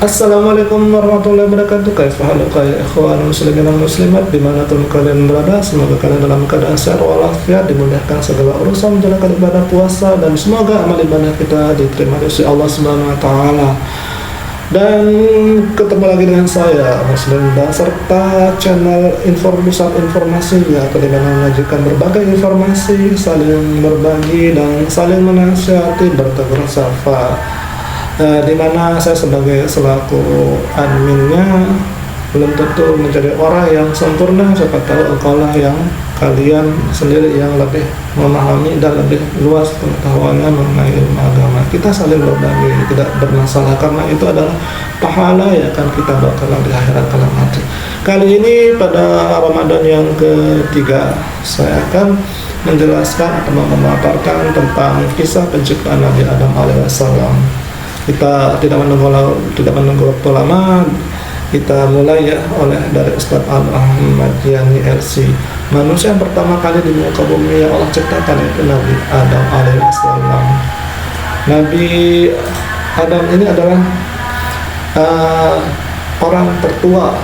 Assalamualaikum warahmatullahi wabarakatuh. Kaifahaluka ya ikhwan muslimin dan muslimat dimanapun kalian berada. Semoga kalian dalam keadaan sehat walafiat, dimudahkan segala urusan, menjalankan ibadah puasa, dan semoga amal ibadah kita diterima oleh Allah Subhanahu wa taala. Dan ketemu lagi dengan saya Muslim dan serta channel Pusat Informasi yang akan menyajikan berbagai informasi, saling berbagi dan saling menasihati bertegur sapa. Di mana saya sebagai selaku adminnya belum tentu menjadi orang yang sempurna, siapa tahu engkaulah yang kalian sendiri yang lebih memahami dan lebih luas pengetahuannya mengenai ilmu agama. Kita saling berbagi, tidak bermasalah, karena itu adalah pahala yang akan kita bawa kelak di akhirat kelak nanti. Kali ini pada Ramadan yang ketiga, saya akan menjelaskan atau memaparkan tentang kisah penciptaan Nabi Adam alaihissalam. Kita tidak menunggu waktu lama, kita mulai ya dari Ustadz Al-Ahmad Yani RC. Manusia yang pertama kali di muka bumi yang Allah ciptakan itu Nabi Adam alaihissalam. Nabi Adam ini adalah orang tertua,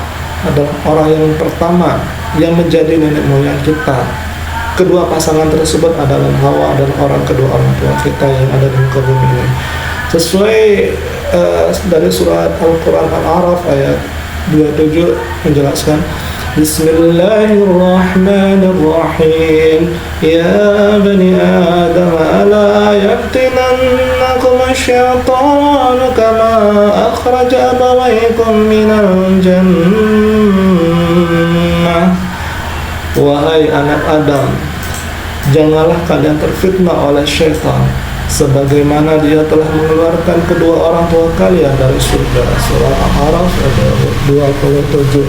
adalah orang yang pertama yang menjadi nenek moyang kita. Kedua pasangan tersebut adalah Hawa dan kedua orang tua kita yang ada di muka bumi ini. Sesuai dari surat Al-Quran Al-A'raf ayat 27 menjelaskan, Bismillahirrahmanirrahim, Ya bani Adam ala yaftinannakum asyaitanu kama akhraja abawaykum minal jannah. Wahai anak Adam, janganlah kalian terfitnah oleh syaitan sebagaimana dia telah mengeluarkan kedua orang tua kalian dari surga. Surah Al-A'raf ayat 27.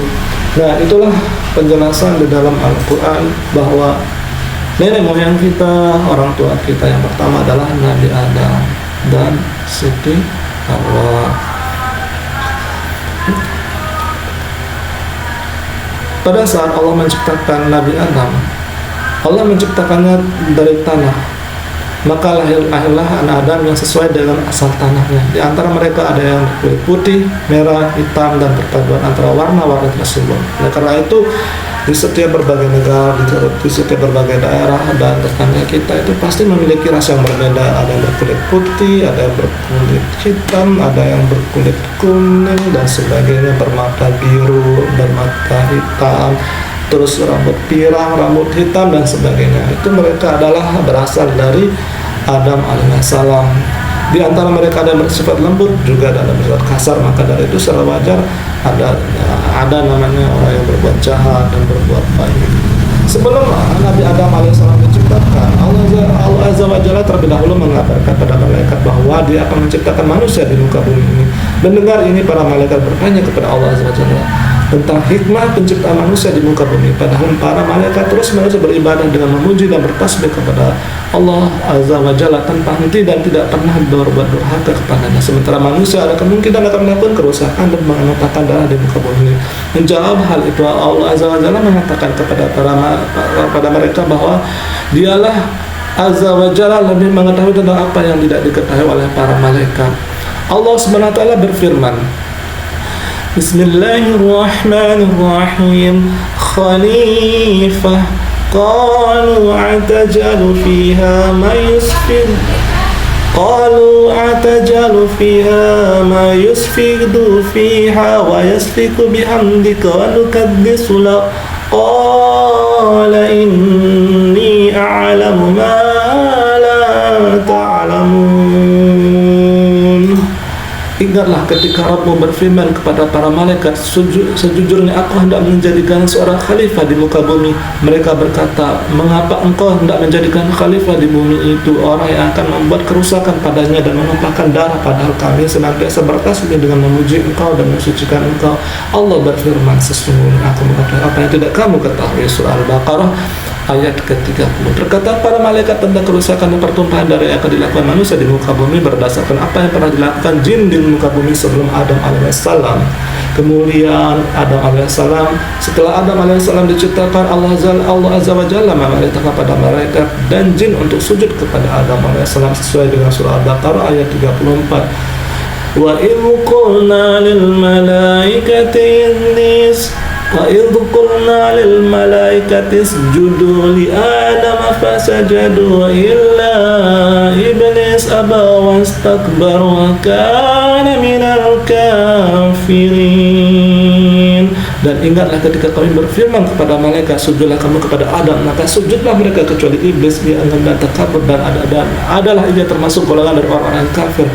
Nah, itulah penjelasan di dalam Al-Quran bahwa nenek moyang kita, orang tua kita yang pertama adalah Nabi Adam dan Siti Hawa. Pada saat Allah menciptakan Nabi Adam, Allah menciptakannya dari tanah. Maka lahirlah anak Adam yang sesuai dengan asal tanahnya. Di antara mereka ada yang berkulit putih, merah, hitam, dan perpaduan antara warna-warni tersebut. Nah, karena itu di setiap berbagai negara, di setiap berbagai daerah dan tetangga kita itu pasti memiliki ras yang berbeda. Ada yang berkulit putih, ada yang berkulit hitam, ada yang berkulit kuning dan sebagainya, bermata biru, bermata hitam, terus rambut pirang, rambut hitam dan sebagainya. Itu mereka adalah berasal dari Adam alaihissalam. Di antara mereka ada yang bersifat lembut, juga ada yang bersifat kasar. Maka dari itu secara wajar ada namanya orang yang berbuat jahat dan berbuat baik. Sebelum Nabi Adam alaihissalam diciptakan, Allah Azza wa Jalla terlebih dahulu mengabarkan pada malaikat bahwa dia akan menciptakan manusia di muka bumi ini. Mendengar ini, para malaikat bertanya kepada Allah Azza wa Jalla tentang hikmah penciptaan manusia di muka bumi. Padahal para malaikat terus menerus beribadah dengan memuji dan bertasbih kepada Allah Azza wa Jalla tanpa henti dan tidak pernah berbuat durhaka kepadanya. Sementara manusia ada kemungkinan akan melakukan kerusakan dan mengenakan darah di muka bumi. Menjawab hal itu, Allah Azza wa Jalla mengatakan kepada mereka bahwa Dialah Azza wa Jalla lebih mengetahui tentang apa yang tidak diketahui oleh para malaikat. Allah Subhanahu wa taala berfirman, Bismillahirrahmanirrahim. Khalifah qalu atajalu fiha ma yusfid yusfidu fiha wa yasfiku bihamdika wa nukaddisu la qala inni a'lamu ma la ta'lamun. Ingatlah ketika Rabbmu berfirman kepada para malaikat, sejujurnya aku hendak menjadikan seorang khalifah di muka bumi. Mereka berkata, mengapa engkau hendak menjadikan khalifah di bumi itu orang yang akan membuat kerusakan padanya dan menumpahkan darah, padahal kami senantiasa bertasbih dengan memuji engkau dan mensucikan engkau. Allah berfirman, sesungguhnya aku mengetahui apa yang tidak kamu ketahui. Surah Al-Baqarah ayat ke-30. Berkata para malaikat tentang kerusakan dan pertumpahan darah yang akan dilakukan manusia di muka bumi berdasarkan apa yang pernah dilakukan jin di muka bumi sebelum Adam alaihissalam. Kemudian Adam alaihissalam, setelah Adam alaihissalam diciptakan, Allah Azza wa Jalla memerintahkan pada malaikat dan jin untuk sujud kepada Adam alaihissalam sesuai dengan surah Al-Baqarah ayat 34. وإذ قلنا للملائكة اسجدوا لآدم فسجدوا إلا إبليس أبى واستكبر وكان من الكافرين. Dan ingatlah ketika kami berfirman kepada malaikat, sujudlah kamu kepada Adam, maka sujudlah mereka kecuali iblis, dia enggan dan takabur, dan adalah ia termasuk golongan dari orang-orang kafir.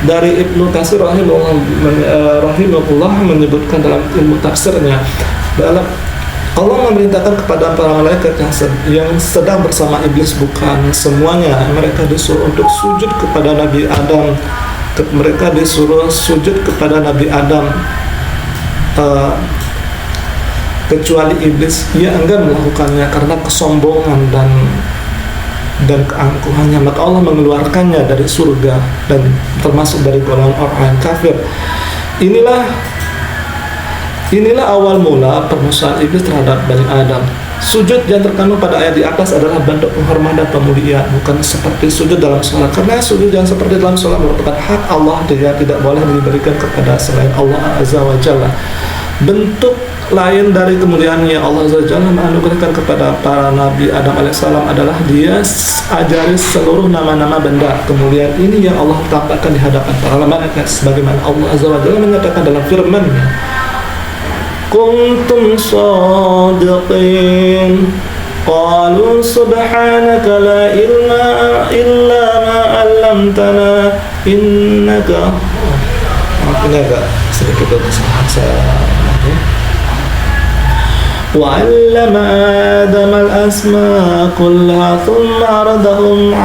Dari Ibnu Katsir rahimahullah menyebutkan dalam ilmu tafsirnya, dalam Allah memerintahkan kepada para malaikat yang sedang bersama iblis, bukan semuanya, mereka disuruh untuk sujud kepada Nabi Adam. Mereka disuruh sujud kepada Nabi Adam, kecuali iblis, ia enggan melakukannya karena kesombongan dan keangkuhannya, maka Allah mengeluarkannya dari surga dan termasuk dari golongan orang kafir. Inilah awal mula permusuhan iblis terhadap Bani Adam. Sujud yang terkandung pada ayat di atas adalah bentuk penghormatan dan pemuliaan, bukan seperti sujud dalam sholat, karena sujud yang seperti dalam sholat merupakan hak Allah, dia tidak boleh diberikan kepada selain Allah Azza wa Jalla. Bentuk lain dari kemuliaan yang Allah Azza wa Jalla menganugerahkan kepada para Nabi Adam alaihissalam adalah dia ajari seluruh nama-nama benda. Kemuliaan ini yang Allah tampakkan di hadapan para malaikat, sebagaimana Allah Azza wa Jalla menyatakan dalam firman-Nya, kuntum shadiqin qalu subhanaka la ilma illa ma 'allamtana innaka. Ini agak sedikit kesalahan وعلم آدم الأسماء كلها ثم عرضهم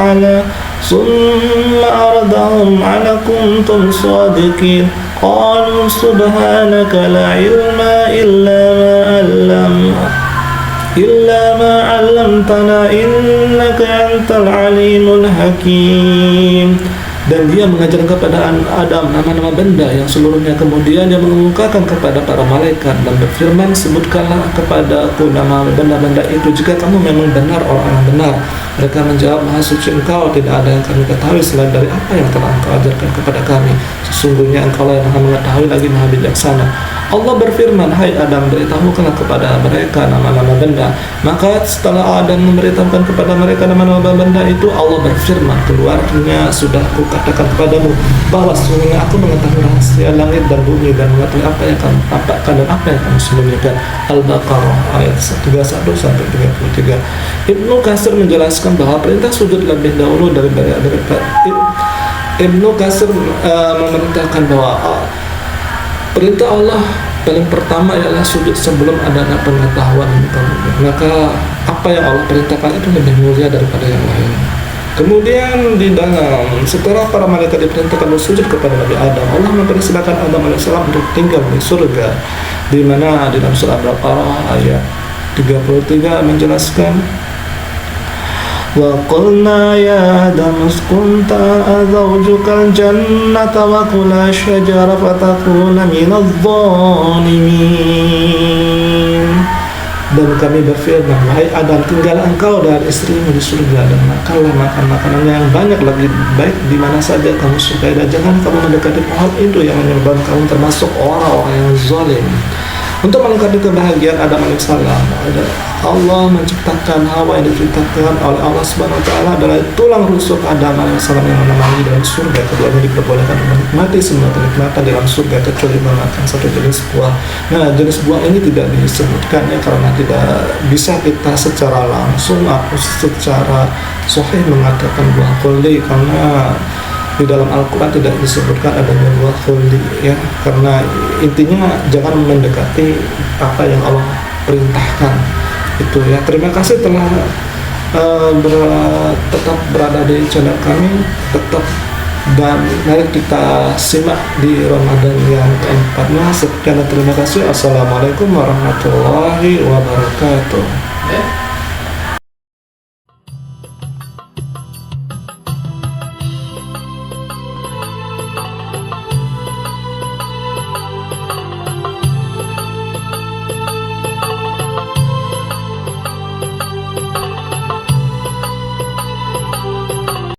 على كنتم صادقين قالوا سبحانك لا علم إلا ما علمتنا إنك أنت العليم الحكيم. Dan dia mengajarkan kepada Adam nama-nama benda yang seluruhnya. Kemudian dia mengumumkakan kepada para malaikat dan berfirman, sebutkanlah kepadaku nama benda-benda itu jika kamu memang benar orang yang benar. Mereka menjawab, maha suci engkau, tidak ada yang kami ketahui selain dari apa yang telah engkau ajarkan kepada kami. Sesungguhnya engkau lah yang maha mengetahui lagi maha bijaksana. Allah berfirman, hai Adam, beritahukanlah kepada mereka nama-nama benda. Maka setelah Adam memberitahukan kepada mereka nama-nama benda itu, Allah berfirman, keluarnya sudah kukatakan kepadamu bahwa sesungguhnya aku mengetahui rahasia langit dan bumi dan mengetahui apa yang kamu tampakkan dan apa yang kamu sembunyikan. Al-Baqarah ayat 31 sampai 33. Ibnu Katsir menjelaskan bahwa perintah sujud lebih dahulu dari Ibnu Katsir memerintahkan bahwa perintah Allah paling pertama ialah sujud sebelum adanya pengetahuan. Maka apa yang Allah perintahkan itu lebih mulia daripada yang lain. Kemudian di dalam setelah para malaikat diperintahkan bersujud kepada Nabi Adam, Allah mempersilakan Adam alaihissalam untuk tinggal di surga, di mana di dalam surah Al-Baqarah ayat 33 menjelaskan, wa qulna ya Adam uskun zawjukal jannata wa kula syajara fatakuna minadh dhalimin. Dan kami berfirman, wahai Adam, tinggallah engkau dan istrimu di surga dan makanlah makanan yang banyak lagi baik di mana saja kamu sukai, dan jangan kamu mendekati pohon itu yang menyebabkan kamu termasuk orang-orang yang zalim. Untuk melengkapi kebahagiaan Adam alaihissalam, Allah menciptakan Hawa yang diciptakan oleh Allah Subhanahu wa taala adalah tulang rusuk Adam alaihissalam yang menemani dalam surga. Keduanya diperbolehkan menikmati semua kenikmatan dalam surga kecuali memakan satu jenis buah. Nah, jenis buah ini tidak disebutkan ya karena tidak bisa kita secara langsung atau secara sahih mengatakan buah khuldi, karena di dalam Al-Quran tidak disebutkan adanya buah khuldi ya, karena intinya jangan mendekati apa yang Allah perintahkan itu ya. Terima kasih telah tetap berada di channel kami, tetap, dan mari kita simak di Ramadan yang keempatnya. Sekian dan terima kasih. Assalamualaikum warahmatullahi wabarakatuh.